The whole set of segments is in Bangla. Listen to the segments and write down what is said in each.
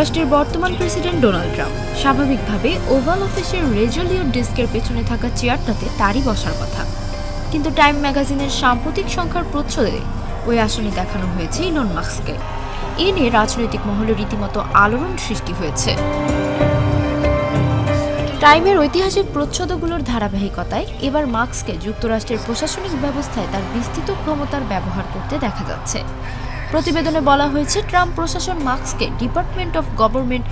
যুক্তরাষ্ট্রের বর্তমান প্রেসিডেন্ট ডোনাল্ড ট্রাম্প। স্বাভাবিকভাবে ওভাল অফিসের রেজলিউট ডেস্কের পেছনে থাকা চেয়ারটাতে তারই বসার কথা, কিন্তু টাইম ম্যাগাজিনের সাম্প্রতিক সংখ্যার প্রচ্ছদে ওই আসনে দেখানো হয়েছে ইলন মাস্ককে। এ নিয়ে রাজনৈতিক মহলে রীতিমতো আলোড়ন সৃষ্টি হয়েছে। টাইমের ঐতিহাসিক প্রচ্ছদগুলোর ধারাবাহিকতায় এবার মাস্ককে যুক্তরাষ্ট্রের প্রশাসনিক ব্যবস্থায় তার বিস্তৃত ক্ষমতার ব্যবহার করতে দেখা যাচ্ছে। প্রতিবেদনে বলা হয়েছে, ট্রাম্প প্রশাসন মাস্ককে ডিপার্টমেন্ট অফ গভর্নমেন্ট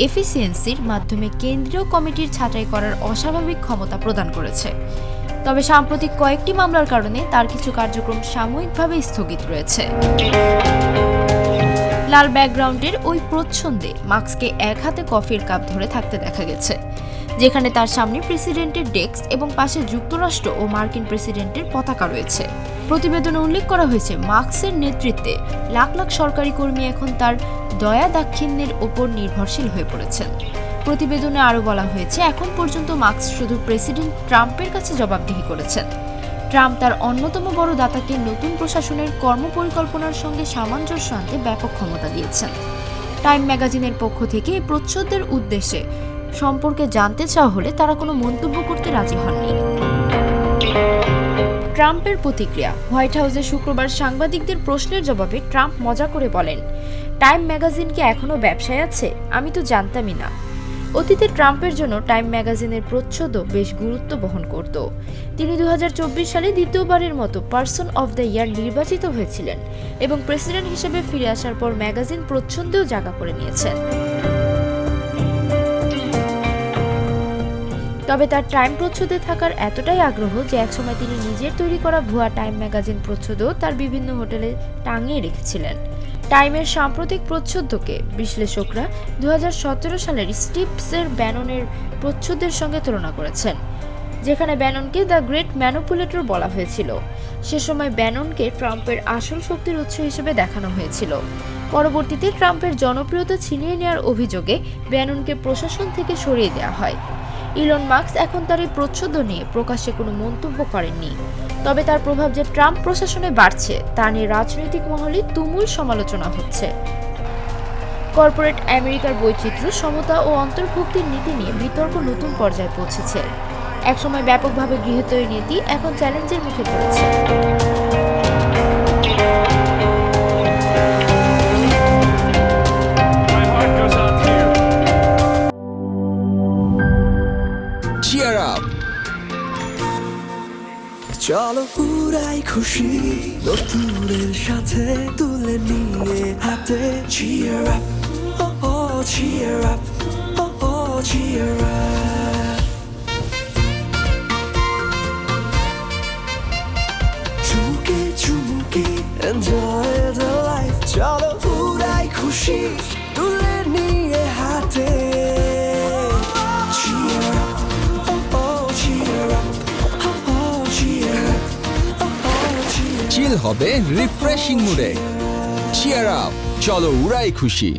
এফিসিয়েন্সির মাধ্যমে কেন্দ্রীয় কমিটির ছাঁটাই করার অস্বাভাবিক ক্ষমতা প্রদান করেছে। তবে সাম্প্রতিক কয়েকটি মামলার কারণে তার কিছু কার্যক্রম সাময়িকভাবে স্থগিত রয়েছে। লাল ব্যাকগ্রাউন্ডের ওই প্রচ্ছদে মাস্ককে এক হাতে কফির কাপ ধরে থাকতে দেখা গেছে, যেখানে তার সামনে প্রেসিডেন্টের ডেস্ক এবং পাশে যুক্তরাষ্ট্র ও মার্কিন প্রেসিডেন্টের পতাকা রয়েছে। প্রতিবেদনে উল্লেখ করা হয়েছে, মাস্কের নেতৃত্বে লাখ লাখ সরকারি কর্মী এখন তার দয়া দাক্ষিণ্যের ওপর নির্ভরশীল হয়ে পড়েছেন। প্রতিবেদনে আরও বলা হয়েছে, এখন পর্যন্ত মাস্ক শুধু প্রেসিডেন্ট ট্রাম্পের কাছে জবাবদিহি করেছেন। ট্রাম্প তার অন্যতম বড় দাতাকে নতুন প্রশাসনের কর্মপরিকল্পনার সঙ্গে সামঞ্জস্য আনতে ব্যাপক ক্ষমতা দিয়েছেন। টাইম ম্যাগাজিনের পক্ষ থেকে এই প্রচ্ছদের উদ্দেশ্যে সম্পর্কে জানতে চাওয়া হলে তারা কোনো মন্তব্য করতে রাজি হননি। ট্রাম্পের প্রতিক্রিয়া। হোয়াইট হাউসে শুক্রবার সাংবাদিকদের প্রশ্নের জবাবে ট্রাম্প মজা করে বলেন, টাইম ম্যাগাজিন কি এখনও ব্যবসায় আছে? আমি তো জানতামই না। অতীতে ট্রাম্পের জন্য টাইম ম্যাগাজিনের প্রচ্ছদও বেশ গুরুত্ব বহন করত। তিনি 2024 সালে দ্বিতীয়বারের মতো পারসন অফ দ্য ইয়ার নির্বাচিত হয়েছিলেন এবং প্রেসিডেন্ট হিসেবে ফিরে আসার পর ম্যাগাজিন প্রচ্ছদেও জায়গা করে নিয়েছেন। তবে তার টাইম প্রচ্ছদে থাকার এতটাই আগ্রহ যে একসময় তিনি নিজের তৈরি করা ভুয়া টাইম ম্যাগাজিন প্রচ্ছদও তার বিভিন্ন হোটেলে টাঙিয়ে রেখেছিলেন। টাইমের সাম্প্রতিক প্রচ্ছদকে বিশ্লেষকরা 2017 সালের স্টিভসের ব্যাননের প্রচ্ছদের সঙ্গে তুলনা করেছেন, যেখানে ব্যাননকে দ্য গ্রেট ম্যানিপুলেটর বলা হয়েছিল। সে সময় ব্যাননকে ট্রাম্পের আসল শক্তির উৎস হিসেবে দেখানো হয়েছিল। পরবর্তীতে ট্রাম্পের জনপ্রিয়তা ছিনিয়ে নেওয়ার অভিযোগে ব্যাননকে প্রশাসন থেকে সরিয়ে দেওয়া হয়। ইলন মাস্ক এখন তার এই প্রচ্ছদ নিয়ে প্রকাশ্যে কোনো মন্তব্য করেননি। তবে তার প্রভাব যে ট্রাম্প প্রশাসনে বাড়ছে তা নিয়ে রাজনৈতিক মহলে তুমুল সমালোচনা হচ্ছে। কর্পোরেট আমেরিকার বৈচিত্র্য, সমতা ও অন্তর্ভুক্তির নীতি নিয়ে বিতর্ক নতুন পর্যায়ে পৌঁছেছে। একসময় ব্যাপকভাবে গৃহীত এই নীতি এখন চ্যালেঞ্জের মুখে পড়েছে। Cheer up! চলো উড়াই খুশি নতুনের সাথে তুলে নিয়ে হাতে। Cheer up, oh oh, cheer up, oh oh, cheer up. চুমুকে চুমুকে enjoy the life. চলো উড়াই খুশি তুলে নিয়ে হাতে। Cheer up, oh oh, cheer up. চিল হবে রিফ্রেশিং মুডে। চিয়ার আপ, চলো উড়াই খুশি।